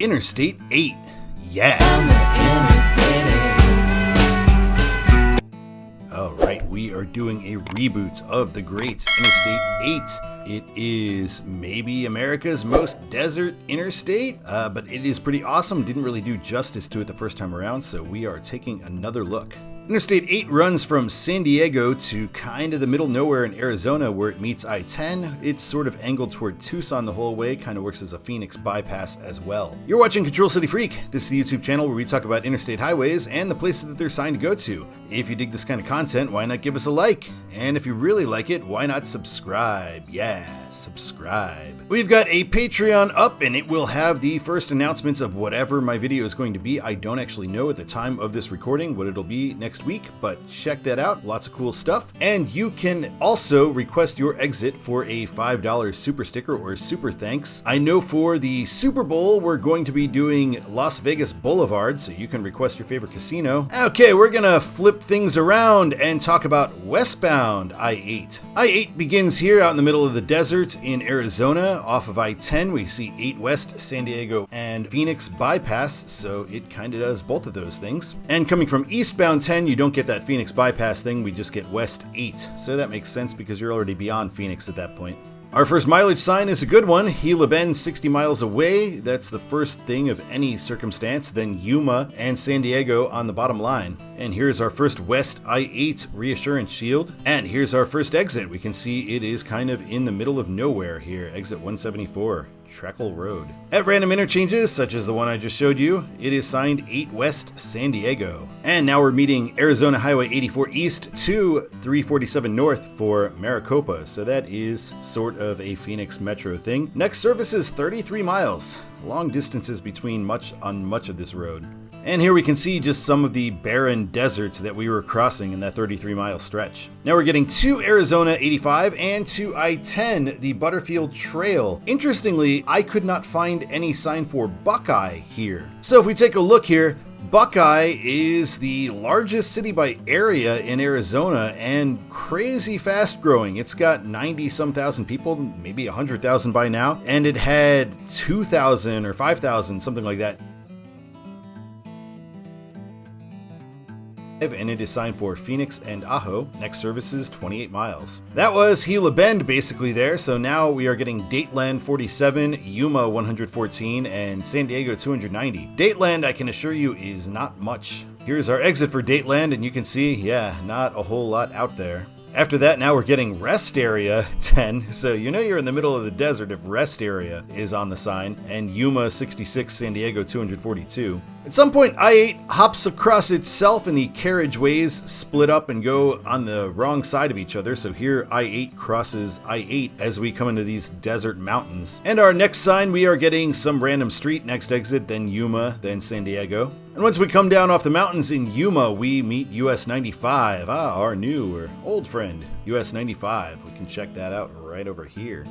Interstate 8. Yeah. Alright, we are doing a reboot of the great Interstate 8. It is maybe America's most desert interstate, but it is pretty awesome. Didn't really do justice to it the first time around, so we are taking another look. Interstate 8 runs from San Diego to kind of the middle nowhere in Arizona where it meets I-10. It's sort of angled toward Tucson the whole way, kind of works as a Phoenix bypass as well. You're watching Control City Freak. This is the YouTube channel where we talk about interstate highways and the places that they're signed to go to. If you dig this kind of content, why not give us a like? And if you really like it, why not subscribe? Yeah, subscribe. We've got a Patreon up and it will have the first announcements of whatever my video is going to be. I don't actually know at the time of this recording what it'll be next week, but check that out. Lots of cool stuff. And you can also request your exit for a $5 super sticker or super thanks. I know for the Super Bowl, we're going to be doing Las Vegas Boulevard, so you can request your favorite casino. Okay, we're gonna flip things around and talk about Westbound I-8. I-8 begins here out in the middle of the desert in Arizona. Off of I-10, we see 8 West, San Diego, and Phoenix bypass, so it kind of does both of those things. And coming from eastbound 10, you don't get that Phoenix bypass thing, we just get West 8. So that makes sense because you're already beyond Phoenix at that point. Our first mileage sign is a good one. Gila Bend, 60 miles away. That's the first thing of any circumstance. Then Yuma and San Diego on the bottom line. And here's our first West I-8 reassurance shield. And here's our first exit. We can see it is kind of in the middle of nowhere here. Exit 174. Treckle Road. At random interchanges, such as the one I just showed you, it is signed 8 West San Diego. And now we're meeting Arizona Highway 84 East to 347 North for Maricopa. So that is sort of a Phoenix Metro thing. Next service is 33 miles. Long distances between much of this road. And here we can see just some of the barren deserts that we were crossing in that 33-mile stretch. Now we're getting to Arizona 85 and to I-10, the Butterfield Trail. Interestingly, I could not find any sign for Buckeye here. So if we take a look here, Buckeye is the largest city by area in Arizona and crazy fast growing. It's got 90-some thousand people, maybe 100,000 by now, and it had 2,000 or 5,000, something like that. And it is signed for Phoenix and Ajo. Next service is 28 miles. That was Gila Bend basically there, so now we are getting Dateland 47, Yuma 114, and San Diego 290. Dateland, I can assure you, is not much. Here's our exit for Dateland, and you can see, yeah, not a whole lot out there. After that, now we're getting Rest Area 10, so you know you're in the middle of the desert if Rest Area is on the sign, and Yuma 66, San Diego 242. At some point, I-8 hops across itself and the carriageways split up and go on the wrong side of each other, so here I-8 crosses I-8 as we come into these desert mountains. And our next sign, we are getting some random street, next exit, then Yuma, then San Diego. And once we come down off the mountains in Yuma, we meet US 95, our new or old friend, US 95. We can check that out right over here.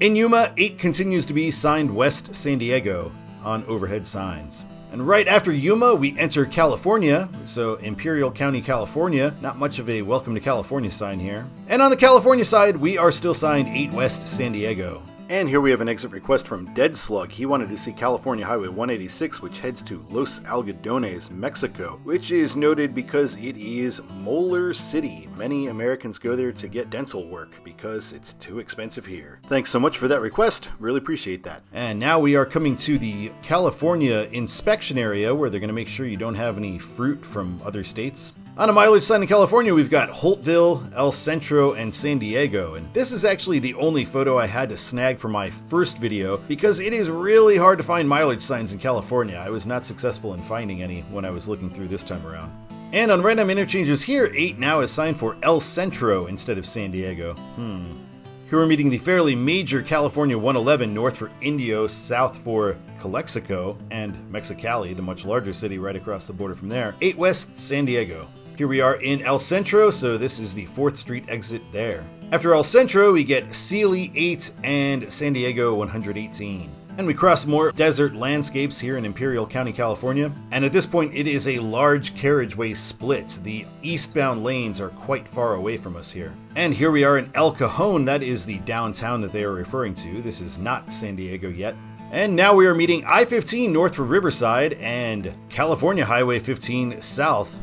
In Yuma, 8 continues to be signed West San Diego on overhead signs. And right after Yuma, we enter California, so Imperial County, California. Not much of a welcome to California sign here. And on the California side, we are still signed 8 West San Diego. And here we have an exit request from Deadslug. He wanted to see California Highway 186, which heads to Los Algodones, Mexico, which is noted because it is Molar City. Many Americans go there to get dental work because it's too expensive here. Thanks so much for that request. Really appreciate that. And now we are coming to the California inspection area where they're going to make sure you don't have any fruit from other states. On a mileage sign in California, we've got Holtville, El Centro, and San Diego. And this is actually the only photo I had to snag for my first video because it is really hard to find mileage signs in California. I was not successful in finding any when I was looking through this time around. And on random interchanges here, 8 now is signed for El Centro instead of San Diego. Here we're meeting the fairly major California 111 north for Indio, south for Calexico, and Mexicali, the much larger city right across the border from there. 8 West San Diego. Here we are in El Centro, so this is the 4th Street exit there. After El Centro, we get Sealy 8 and San Diego 118. And we cross more desert landscapes here in Imperial County, California. And at this point, it is a large carriageway split. The eastbound lanes are quite far away from us here. And here we are in El Cajon. That is the downtown that they are referring to. This is not San Diego yet. And now we are meeting I-15 north for Riverside and California Highway 15 south.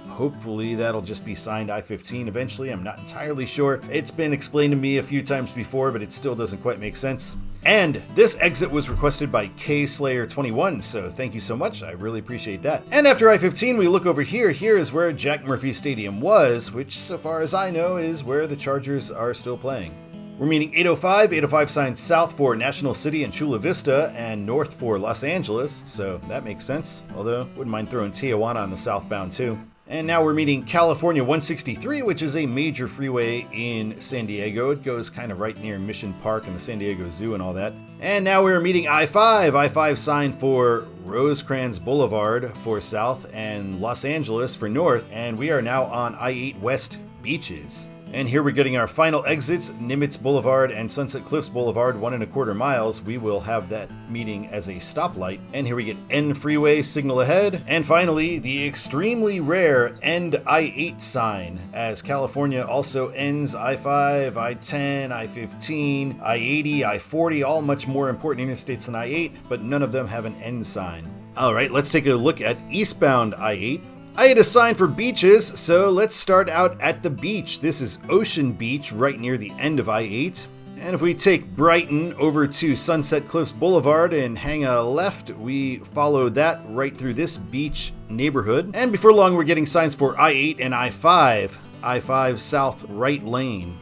Hopefully that'll just be signed I-15 eventually. I'm not entirely sure. It's been explained to me a few times before, but it still doesn't quite make sense. And this exit was requested by KSlayer21, so thank you so much. I really appreciate that. And after I-15, we look over here. Here is where Jack Murphy Stadium was, which so far as I know is where the Chargers are still playing. We're meeting 805. 805 signs south for National City and Chula Vista and north for Los Angeles, so that makes sense. Although, wouldn't mind throwing Tijuana on the southbound too. And now we're meeting California 163, which is a major freeway in San Diego. It goes kind of right near Mission Park and the San Diego Zoo and all that. And now we're meeting I-5. I-5 signed for Rosecrans Boulevard for south and Los Angeles for north. And we are now on I-8 West Beaches. And here we're getting our final exits, Nimitz Boulevard and Sunset Cliffs Boulevard, 1¼ miles. We will have that meeting as a stoplight. And here we get N Freeway signal ahead. And finally, the extremely rare End I-8 sign, as California also ends I-5, I-10, I-15, I-80, I-40, all much more important interstates than I-8, but none of them have an end sign. All right, let's take a look at Eastbound I-8. I-8 is signed for beaches, so let's start out at the beach. This is Ocean Beach, right near the end of I-8. And if we take Brighton over to Sunset Cliffs Boulevard and hang a left, we follow that right through this beach neighborhood. And before long, we're getting signs for I-8 and I-5. I-5 south right lane.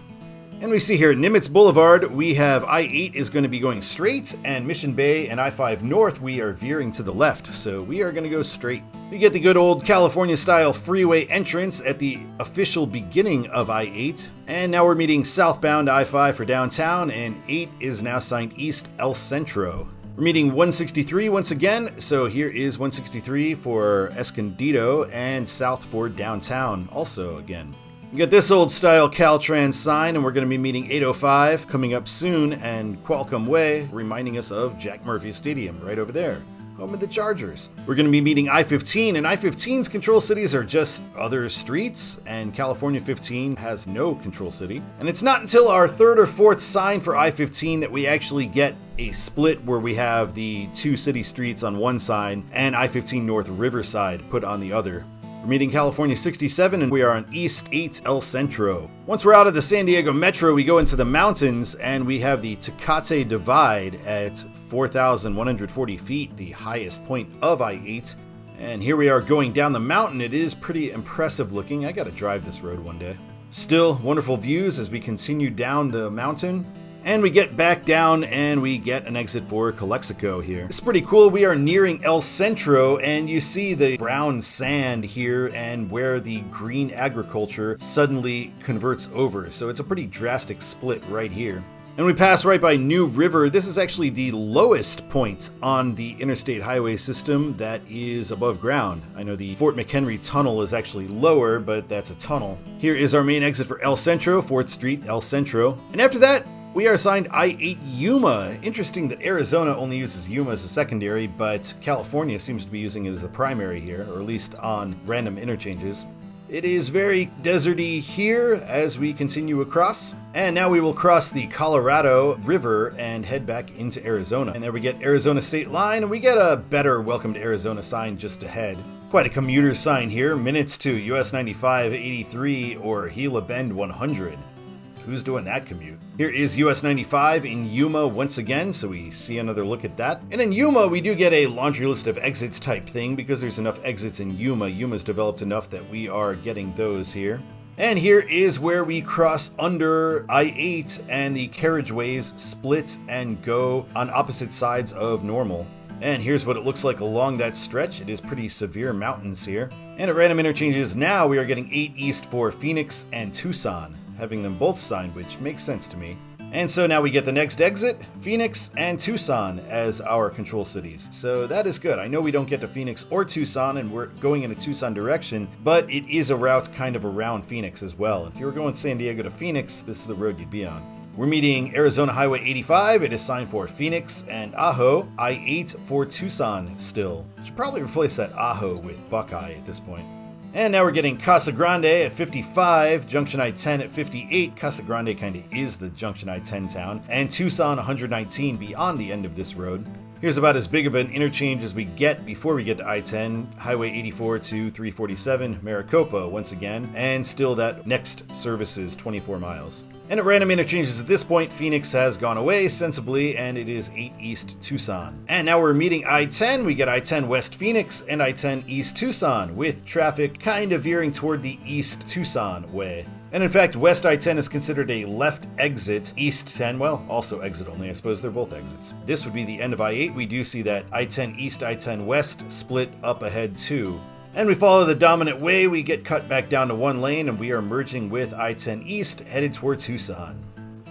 And we see here at Nimitz Boulevard, we have I-8 is going to be going straight, and Mission Bay and I-5 north, we are veering to the left. So we are going to go straight. We get the good old California-style freeway entrance at the official beginning of I-8. And now we're meeting southbound I-5 for downtown, and 8 is now signed east El Centro. We're meeting 163 once again, so here is 163 for Escondido and south for downtown also again. We got this old style Caltrans sign, and we're going to be meeting 805 coming up soon, and Qualcomm Way, reminding us of Jack Murphy Stadium right over there, home of the Chargers. We're going to be meeting I-15, and I-15's control cities are just other streets, and California 15 has no control city. And it's not until our third or fourth sign for I-15 that we actually get a split where we have the two city streets on one sign and I-15 North Riverside put on the other. We're meeting California 67, and we are on East 8 El Centro. Once we're out of the San Diego Metro, we go into the mountains, and we have the Tecate Divide at 4,140 feet, the highest point of I-8. And here we are going down the mountain. It is pretty impressive looking. I gotta drive this road one day. Still wonderful views as we continue down the mountain. And we get back down and we get an exit for Calexico here. It's pretty cool. We are nearing El Centro, and you see the brown sand here and where the green agriculture suddenly converts over. So it's a pretty drastic split right here. And we pass right by New River. This is actually the lowest point on the Interstate Highway system that is above ground. I know the Fort McHenry Tunnel is actually lower, but that's a tunnel. Here is our main exit for El Centro, 4th Street, El Centro. And after that, we are assigned I-8 Yuma. Interesting that Arizona only uses Yuma as a secondary, but California seems to be using it as a primary here, or at least on random interchanges. It is very deserty here as we continue across. And now we will cross the Colorado River and head back into Arizona. And there we get Arizona State Line, and we get a better Welcome to Arizona sign just ahead. Quite a commuter sign here, minutes to US 95 83 or Gila Bend 100. Who's doing that commute? Here is US 95 in Yuma once again, so we see another look at that. And in Yuma, we do get a laundry list of exits type thing because there's enough exits in Yuma. Yuma's developed enough that we are getting those here. And here is where we cross under I-8 and the carriageways split and go on opposite sides of normal. And here's what it looks like along that stretch. It is pretty severe mountains here. And at random interchanges now, we are getting 8 east for Phoenix and Tucson, having them both signed, which makes sense to me. And so now we get the next exit, Phoenix and Tucson as our control cities. So that is good. I know we don't get to Phoenix or Tucson, and we're going in a Tucson direction, but it is a route kind of around Phoenix as well. If you were going San Diego to Phoenix, this is the road you'd be on. We're meeting Arizona Highway 85. It is signed for Phoenix and Ajo. I-8 for Tucson still. Should probably replace that Ajo with Buckeye at this point. And now we're getting Casa Grande at 55, Junction I-10 at 58. Casa Grande kind of is the Junction I-10 town. And Tucson 119 beyond the end of this road. Here's about as big of an interchange as we get before we get to I-10, Highway 84 to 347, Maricopa once again, and still that next service is 24 miles. And at random interchanges at this point, Phoenix has gone away sensibly, and it is 8 East Tucson. And now we're meeting I-10. We get I-10 West Phoenix and I-10 East Tucson, with traffic kind of veering toward the East Tucson way. And in fact, West I-10 is considered a left exit. East 10, well, also exit only. I suppose they're both exits. This would be the end of I-8. We do see that I-10 East, I-10 West split up ahead too. And we follow the dominant way. We get cut back down to one lane, and we are merging with I-10 East, headed toward Tucson.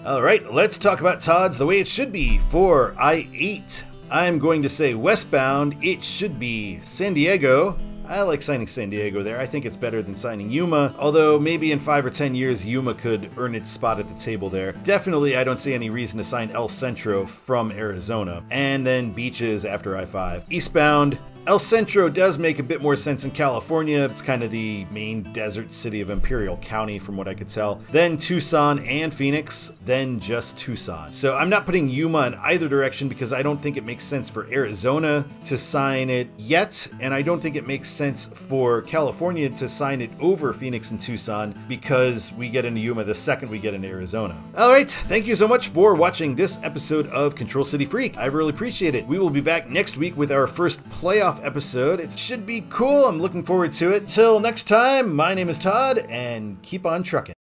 All right, let's talk about Todd's the way it should be for I-8. I'm going to say westbound, it should be San Diego. I like signing San Diego there. I think it's better than signing Yuma, although maybe in 5 or 10 years Yuma could earn its spot at the table there. Definitely I don't see any reason to sign El Centro from Arizona. And then beaches after I-5. Eastbound, El Centro does make a bit more sense in California. It's kind of the main desert city of Imperial County from what I could tell. Then Tucson and Phoenix, then just Tucson. So I'm not putting Yuma in either direction because I don't think it makes sense for Arizona to sign it yet, and I don't think it makes sense for California to sign it over Phoenix and Tucson because we get into Yuma the second we get into Arizona. All right, thank you so much for watching this episode of Control City Freak. I really appreciate it. We will be back next week with our first playoff episode. It should be cool. I'm looking forward to it. Till next time, my name is Todd, and keep on trucking.